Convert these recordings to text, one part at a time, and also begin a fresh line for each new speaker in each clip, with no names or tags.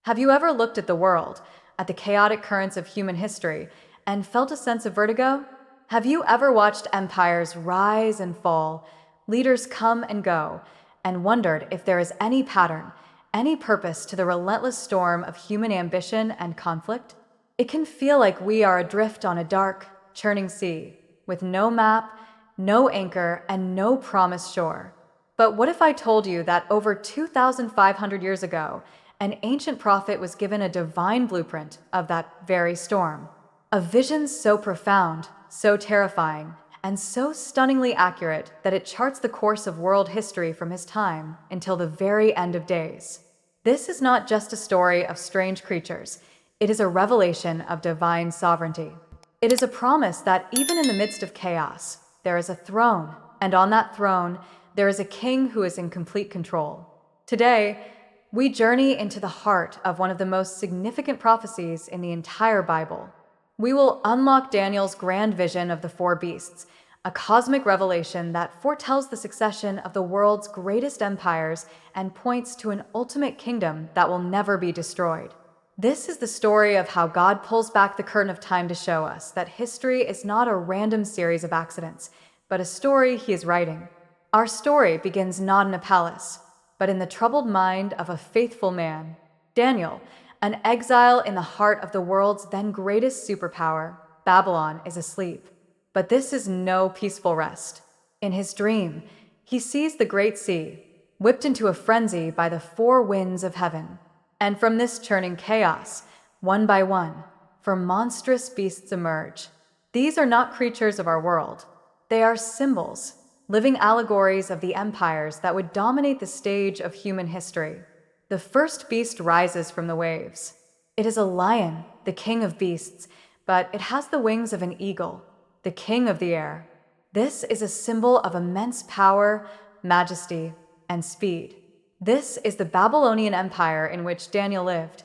Have you ever looked at the world, at the chaotic currents of human history, and felt a sense of vertigo? Have you ever watched empires rise and fall, leaders come and go, and wondered if there is any pattern, any purpose to the relentless storm of human ambition and conflict? It can feel like we are adrift on a dark, churning sea, with no map, no anchor, and no promised shore. But what if I told you that over 2,500 years ago, an ancient prophet was given a divine blueprint of that very storm? A vision so profound, so terrifying, and so stunningly accurate that it charts the course of world history from his time until the very end of days. This is not just a story of strange creatures, it is a revelation of divine sovereignty. It is a promise that even in the midst of chaos, there is a throne, and on that throne, there is a king who is in complete control. Today, we journey into the heart of one of the most significant prophecies in the entire Bible. We will unlock Daniel's grand vision of the four beasts, a cosmic revelation that foretells the succession of the world's greatest empires and points to an ultimate kingdom that will never be destroyed. This is the story of how God pulls back the curtain of time to show us that history is not a random series of accidents, but a story He is writing. Our story begins not in a palace, but in the troubled mind of a faithful man, Daniel, an exile in the heart of the world's then greatest superpower. Babylon is asleep. But this is no peaceful rest. In his dream, he sees the great sea, whipped into a frenzy by the four winds of heaven. And from this churning chaos, one by one, four monstrous beasts emerge. These are not creatures of our world. They are symbols, living allegories of the empires that would dominate the stage of human history. The first beast rises from the waves. It is a lion, the king of beasts, but it has the wings of an eagle, the king of the air. This is a symbol of immense power, majesty, and speed. This is the Babylonian Empire in which Daniel lived,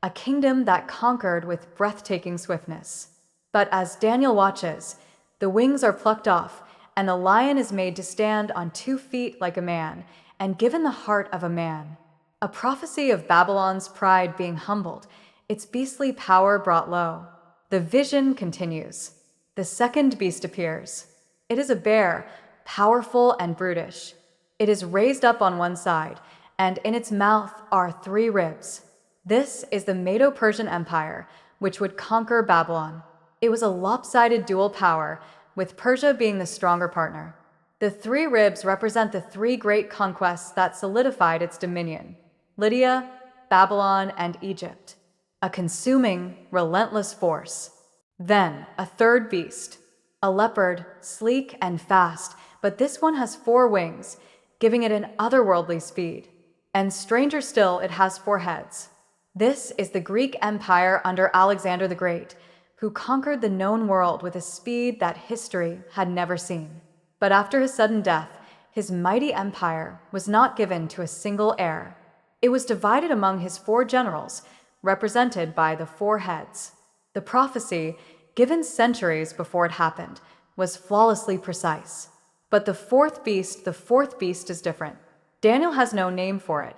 a kingdom that conquered with breathtaking swiftness. But as Daniel watches, the wings are plucked off, and the lion is made to stand on 2 feet like a man, and given the heart of a man. A prophecy of Babylon's pride being humbled, its beastly power brought low. The vision continues. The second beast appears. It is a bear, powerful and brutish. It is raised up on one side, and in its mouth are 3 ribs. This is the Medo-Persian Empire, which would conquer Babylon. It was a lopsided dual power, with Persia being the stronger partner. The 3 ribs represent the 3 great conquests that solidified its dominion: Lydia, Babylon, and Egypt. A consuming, relentless force. Then, a third beast. A leopard, sleek and fast, but this one has 4 wings, giving it an otherworldly speed. And stranger still, it has 4 heads. This is the Greek Empire under Alexander the Great, who conquered the known world with a speed that history had never seen. But after his sudden death, his mighty empire was not given to a single heir. It was divided among his 4 generals, represented by the 4 heads. The prophecy, given centuries before it happened, was flawlessly precise. But the fourth beast is different. Daniel has no name for it.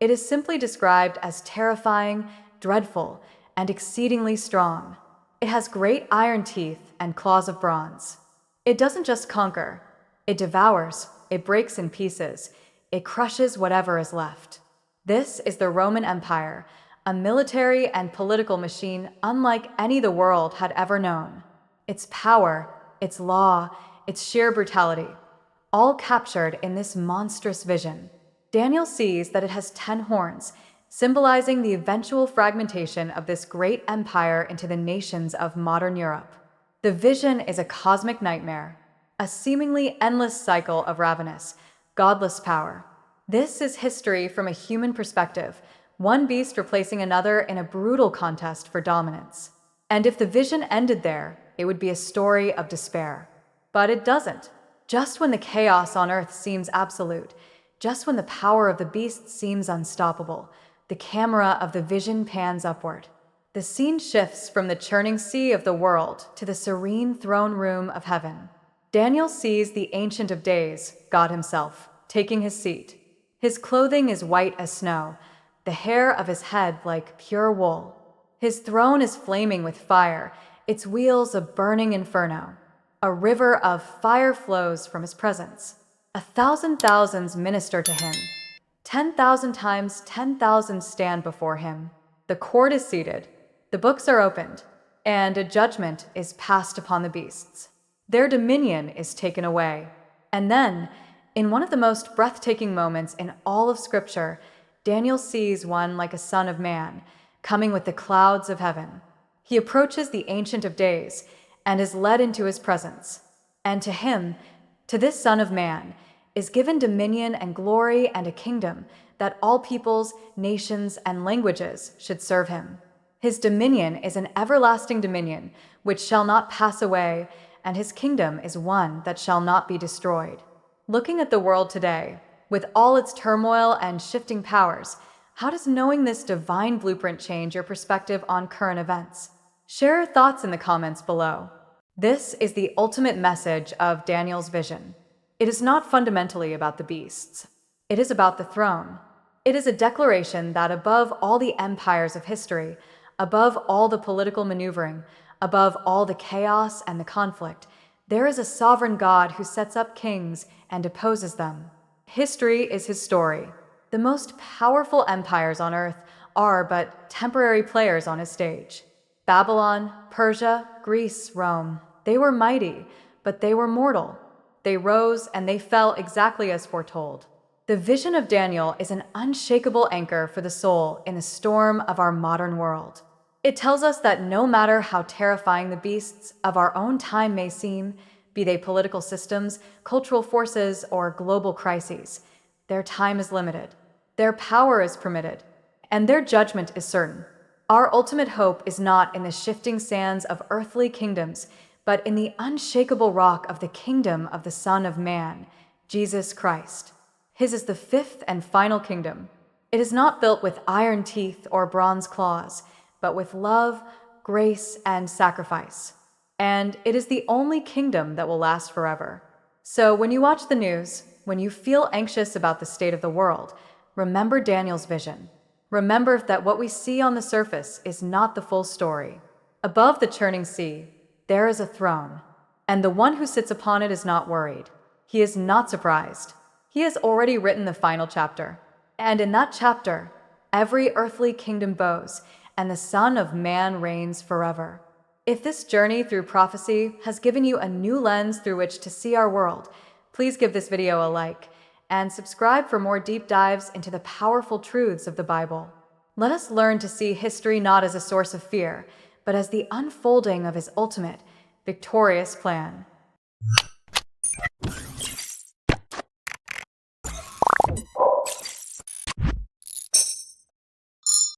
It is simply described as terrifying, dreadful, and exceedingly strong. It has great iron teeth and claws of bronze. It doesn't just conquer. It devours, it breaks in pieces, it crushes whatever is left. This is the Roman Empire, a military and political machine unlike any the world had ever known. Its power, its law, its sheer brutality, all captured in this monstrous vision. Daniel sees that it has 10 horns, symbolizing the eventual fragmentation of this great empire into the nations of modern Europe. The vision is a cosmic nightmare, a seemingly endless cycle of ravenous, godless power. This is history from a human perspective, one beast replacing another in a brutal contest for dominance. And if the vision ended there, it would be a story of despair. But it doesn't. Just when the chaos on earth seems absolute, just when the power of the beast seems unstoppable, the camera of the vision pans upward. The scene shifts from the churning sea of the world to the serene throne room of heaven. Daniel sees the Ancient of Days, God himself, taking his seat. His clothing is white as snow, the hair of his head like pure wool. His throne is flaming with fire, its wheels a burning inferno. A river of fire flows from his presence. 1,000 thousands minister to him. 10,000 times 10,000 stand before him. The court is seated, the books are opened, and a judgment is passed upon the beasts. Their dominion is taken away. And then, in one of the most breathtaking moments in all of Scripture, Daniel sees one like a son of man, coming with the clouds of heaven. He approaches the Ancient of Days and is led into his presence. And to him, to this Son of Man, is given dominion and glory and a kingdom that all peoples, nations, and languages should serve him. His dominion is an everlasting dominion which shall not pass away, and his kingdom is one that shall not be destroyed. Looking at the world today, with all its turmoil and shifting powers, how does knowing this divine blueprint change your perspective on current events? Share your thoughts in the comments below. This is the ultimate message of Daniel's vision. It is not fundamentally about the beasts. It is about the throne. It is a declaration that above all the empires of history, above all the political maneuvering, above all the chaos and the conflict, there is a sovereign God who sets up kings and opposes them. History is his story. The most powerful empires on earth are but temporary players on his stage. Babylon, Persia, Greece, Rome, they were mighty, but they were mortal. They rose and they fell exactly as foretold. The vision of Daniel is an unshakable anchor for the soul in the storm of our modern world. It tells us that no matter how terrifying the beasts of our own time may seem, be they political systems, cultural forces, or global crises, their time is limited, their power is permitted, and their judgment is certain. Our ultimate hope is not in the shifting sands of earthly kingdoms, but in the unshakable rock of the kingdom of the Son of Man, Jesus Christ. His is the fifth and final kingdom. It is not built with iron teeth or bronze claws, but with love, grace, and sacrifice. And it is the only kingdom that will last forever. So when you watch the news, when you feel anxious about the state of the world, remember Daniel's vision. Remember that what we see on the surface is not the full story. Above the churning sea, there is a throne, and the one who sits upon it is not worried. He is not surprised. He has already written the final chapter. And in that chapter, every earthly kingdom bows, and the Son of Man reigns forever. If this journey through prophecy has given you a new lens through which to see our world, please give this video a like and subscribe for more deep dives into the powerful truths of the Bible. Let us learn to see history not as a source of fear, but as the unfolding of his ultimate, victorious plan.